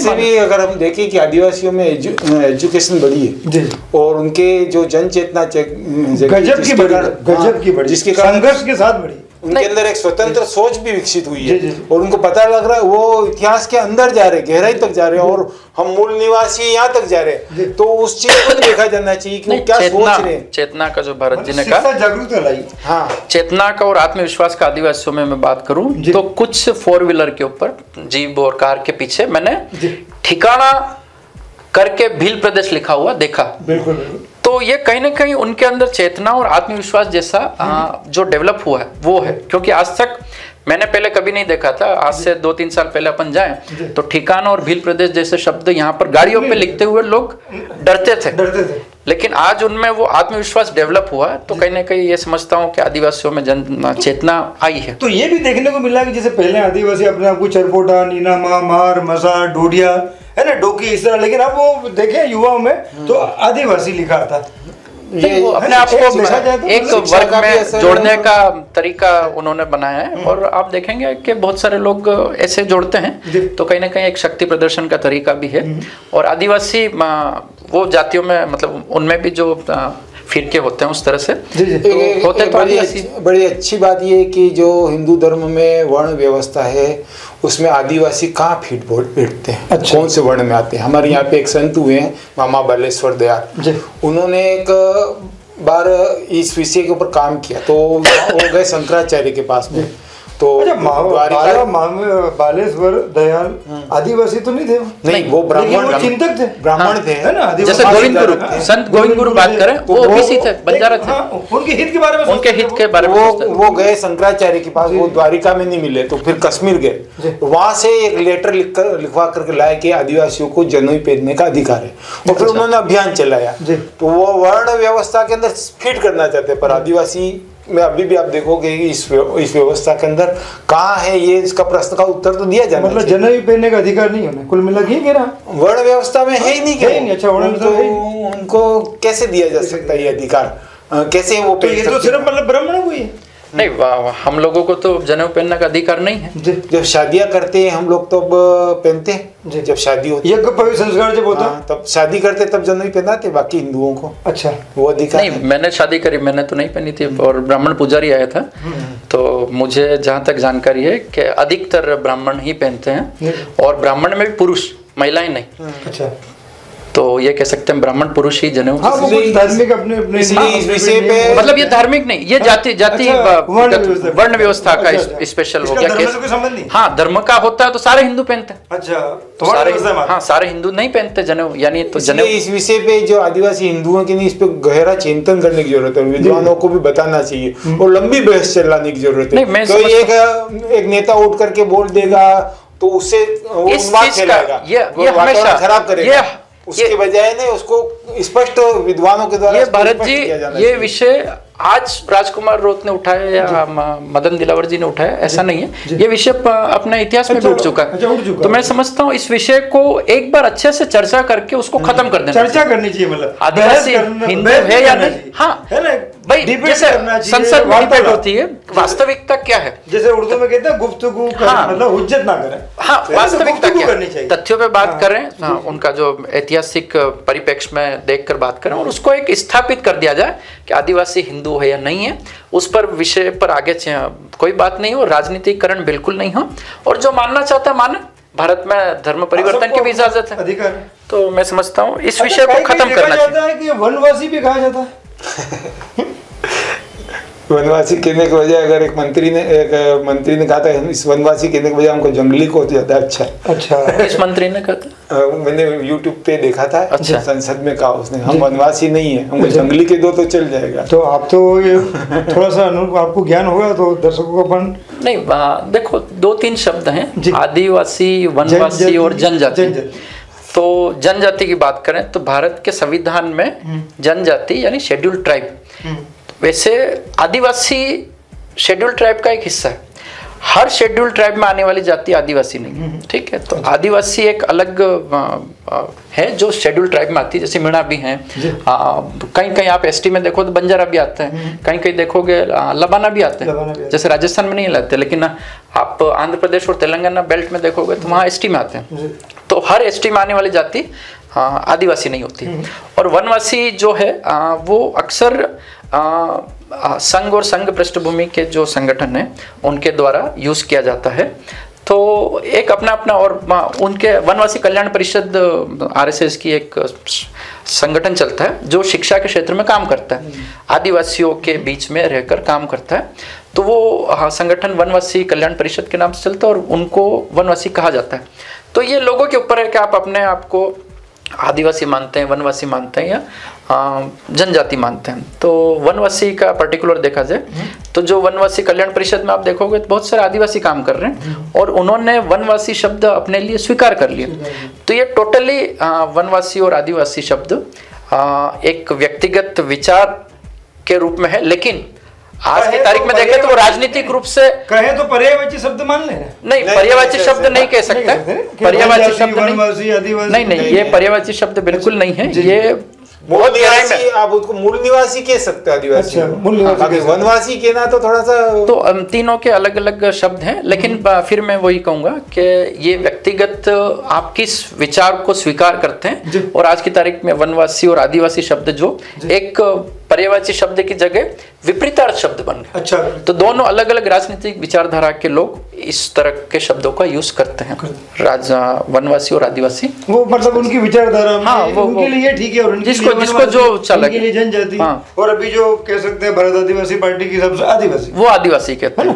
वैसे भी अगर हम देखें कि आदिवासियों में एजुकेशन बढ़ी है और उनके जो जन चेतना गजब की बढ़ी जिसके संघर्ष के साथ बढ़ी, उनके अंदर एक स्वतंत्र सोच भी विकसित हुई है और उनको पता लग रहा है वो इतिहास के अंदर जा रहे, गहराई तक जा रहे हैं और हम मूल निवासी यहाँ तक जा रहे हैं। तो उस चीज को देखा जाना चाहिए कि वो क्या सोच रहे हैं। चेतना का जो भारत जी ने कहा, जागरूकता लाई। हाँ, चेतना का और आत्मविश्वास का आदिवासियों में मैं बात करूं तो कुछ 4 व्हीलर के ऊपर जीप और कार के पीछे मैंने ठिकाना करके भील प्रदेश लिखा हुआ देखा। बिल्कुल। तो ये कहीं ना कहीं उनके अंदर चेतना और आत्मविश्वास जैसा जो डेवलप हुआ है वो है, क्योंकि आज तक मैंने पहले कभी नहीं देखा था। आज से 2-3 साल पहले अपन जाएं तो ठिकाना और भील प्रदेश जैसे शब्द यहाँ पर गाड़ियों पे लिखते हुए लोग डरते थे, लेकिन आज उनमें वो आत्मविश्वास डेवलप हुआ। तो कहीं ना कहीं ये समझता हूँ कि आदिवासियों में जन चेतना आई है। तो ये भी देखने को मिला कि जैसे पहले आदिवासी अपने आप को चरपोटा, नीना, मार, मसा, डोडिया, है ना, डोकी, इस तरह, लेकिन अब वो देखे युवाओं में तो आदिवासी लिखा था। ये अपने आप को एक वर्ग में जोड़ने का तरीका उन्होंने बनाया है और आप देखेंगे कि बहुत सारे लोग ऐसे जोड़ते हैं। तो कहीं ना कहीं एक शक्ति प्रदर्शन का तरीका भी है। और आदिवासी वो जातियों में मतलब उनमें भी जो फिरके होते हैं उस तरह से तो होते। तो बड़ी अच्छी बात ये है कि जो हिंदू धर्म में वर्ण व्यवस्था है उसमें आदिवासी कहाँ फिट बैठते हैं। अच्छा। कौन से वर्ण में आते हैं। हमारे यहाँ पे एक संत हुए हैं मामा बालेश्वर दयाल, उन्होंने एक बार इस विषय के ऊपर काम किया तो वो गए शंकराचार्य के पास में। तो बालेश्वर दयाल आदिवासी तो नहीं थे? नहीं, वो ब्राह्मण चिंतक थे, ब्राह्मण थे, है ना। जैसे गोविंद गुरु, संत गोविंद गुरु बात करें वो ओबीसी थे, बंजारा थे। उनके हित के बारे में, उनके हित के बारे में वो गए शंकराचार्य के पास। वो द्वारिका में नहीं मिले तो फिर कश्मीर गए। वहां से एक लेटर लिखवा करके लाए कि आदिवासियों को जनेऊ पहनने का अधिकार है और फिर उन्होंने अभियान चलाया। तो वो वर्ण व्यवस्था के अंदर फिट करना चाहते पर आदिवासी में अभी भी आप देखोगे इस व्यवस्था के अंदर कहाँ है ये, इसका प्रश्न का उत्तर तो दिया जाना मतलब जनेऊ पहनने का अधिकार नहीं होना कुल मिला के वर्ण व्यवस्था में है ही नहीं। अच्छा, उनको कैसे दिया जा सकता है ये अधिकार, कैसे वो ये तो सिर्फ मतलब ब्राह्मणों को ही है। नहीं, हम लोगों को तो जनेऊ पहनने का अधिकार नहीं है। जब शादियां करते हैं हम लोग तो पहनते हैं, जब शादी होती है पवित्र संस्कार जब होता है तब शादी करते तब जनेऊ पहनाते बाकी हिंदुओं को। अच्छा, वो अधिकार नहीं। मैंने शादी करी, मैंने तो नहीं पहनी थी और ब्राह्मण पुजारी आया था। तो मुझे जहाँ तक जानकारी है कि अधिकतर ब्राह्मण ही पहनते हैं और ब्राह्मण में भी पुरुष, महिलाएं नहीं। अच्छा, तो ये कह सकते हैं ब्राह्मण पुरुष ही जनेऊ। हाँ, वो धार्मिक अपने विषय पे मतलब ये धार्मिक नहीं, ये जाति वर्ण व्यवस्था का स्पेशल हो गया। हाँ, धर्म का होता है तो सारे हिंदू पहनते हैं। अच्छा, तो हाँ, सारे हिंदू नहीं पहनते जनेऊ, यानी तो जनेऊ। इस विषय पे जो आदिवासी हिंदुओं के लिए इस पे गहरा चिंतन करने की जरूरत है, विद्वानों को भी बताना चाहिए और लंबी बहस चलाने की जरूरत है। तो एक नेता उठ करके बोल देगा तो उससे ये हमेशा खराब करेगा। उसके बजाय ने उसको स्पष्ट विद्वानों के द्वारा ये भारत जी ये विषय आज राजकुमार रोत ने उठाया या मदन दिलावर जी ने उठाया ऐसा नहीं है। ये विषय अपने इतिहास में भी उठ चुका है। तो मैं समझता हूँ इस विषय को एक बार अच्छे से चर्चा करके उसको खत्म कर देना, चर्चा करनी चाहिए। मतलब आदिवासी हिंदू है या नहीं, हाँ भाई, जैसे संसद में डिबेट होती है, वास्तविकता क्या है, जैसे उर्दू में कहते हैं गुफ्तगू मतलब हुज्जत ना करें। हाँ, वास्तविकता क्या है, तथ्यों पे बात करें, उनका जो ऐतिहासिक परिप्रेक्ष्य में देखकर बात करें और उसको एक स्थापित कर दिया जाए कि आदिवासी हिंदू है या नहीं है। उस पर विषय पर आगे कोई बात नहीं हो, राजनीतिकरण बिल्कुल नहीं हो और जो मानना चाहता है माने। भारत में धर्म परिवर्तन की भी इजाजत है, अधिकार है। तो मैं समझता हूँ इस विषय को खत्म करना चाहिए। वनवासी भी कहा जाता है वनवासी कहने के बजाय अगर एक मंत्री ने कहा था इस वनवासी कहने के बजाय हमको जंगली को ज्यादा अच्छा। इस मंत्री ने कहा था, मैंने YouTube पे देखा था। अच्छा, संसद में कहा उसने हम वनवासी नहीं है, हमको जंगली के दो तो चल जाएगा। तो आप तो ये थोड़ा सा आपको ज्ञान होगा तो दर्शकों को नहीं, देखो 2-3 शब्द हैं, आदिवासी, वनवासी और जनजाति। तो जनजाति की बात करें तो भारत के संविधान में जनजाति यानी शेड्यूल्ड ट्राइब, वैसे आदिवासी शेड्यूल्ड ट्राइब का एक हिस्सा है। हर शेड्यूल्ड ट्राइब में आने वाली जाति आदिवासी नहीं है, ठीक है। तो आदिवासी एक अलग है जो शेड्यूल्ड ट्राइब में आती है, जैसे मीणा भी हैं, कहीं कहीं आप एसटी में देखो तो बंजारा भी आते हैं, कहीं कहीं देखोगे लबाना भी आते हैं, जैसे राजस्थान में नहीं लाते, लेकिन आप आंध्र प्रदेश और तेलंगाना बेल्ट में देखोगे तो वहाँ एसटी में आते हैं। तो हर एसटी में आने वाली जाति आदिवासी नहीं होती। और वनवासी जो है वो अक्सर संघ और संघ पृष्ठभूमि के जो संगठन है उनके द्वारा यूज किया जाता है। तो एक अपना अपना, और उनके वनवासी कल्याण परिषद आरएसएस की एक संगठन चलता है जो शिक्षा के क्षेत्र में काम करता है, आदिवासियों के बीच में रहकर काम करता है। तो वो संगठन वनवासी कल्याण परिषद के नाम से चलता है और उनको वनवासी कहा जाता है। तो ये लोगों के ऊपर है कि आप अपने आप को आदिवासी मानते हैं, वनवासी मानते हैं या जनजाति मानते हैं। तो वनवासी का पर्टिकुलर देखा जाए तो जो वनवासी कल्याण परिषद में आप देखोगे तो बहुत सारे आदिवासी काम कर रहे हैं और उन्होंने वनवासी शब्द अपने लिए स्वीकार कर लिया। तो ये टोटली वनवासी और आदिवासी शब्द एक व्यक्तिगत विचार के रूप में है, लेकिन आज की तारीख में देखें तो राजनीतिक रूप से कहें तो पर्यायवाची शब्द मान लेना। नहीं, पर्यायवाची शब्द नहीं कह सकते, पर्यायवाची शब्द नहीं, ये पर्यायवाची शब्द बिल्कुल नहीं है। ये मूल निवासी, आप उसको मूल निवासी कह सकते हैं आदिवासी। वनवासी कहना तो थोड़ा सा, तो तीनों के अलग अलग शब्द हैं, लेकिन फिर मैं वही कहूंगा कि ये व्यक्तिगत आप किस विचार को स्वीकार करते हैं। और आज की तारीख में वनवासी और आदिवासी शब्द जो एक पर्यायवाची शब्द की जगह विपरीतार्थ शब्द बन गए। अच्छा, तो दोनों अलग अलग राजनीतिक विचारधारा के लोग इस तरह के शब्दों का यूज करते हैं, वनवासी और आदिवासी। वो मतलब उनकी विचारधारा, वो उनके लिए ठीक है, और जिसको जो चला, उनके लिए जनजाति। और अभी जो कह सकते हैं भारत आदिवासी पार्टी की सबसे आदिवासी, वो आदिवासी कहते हैं।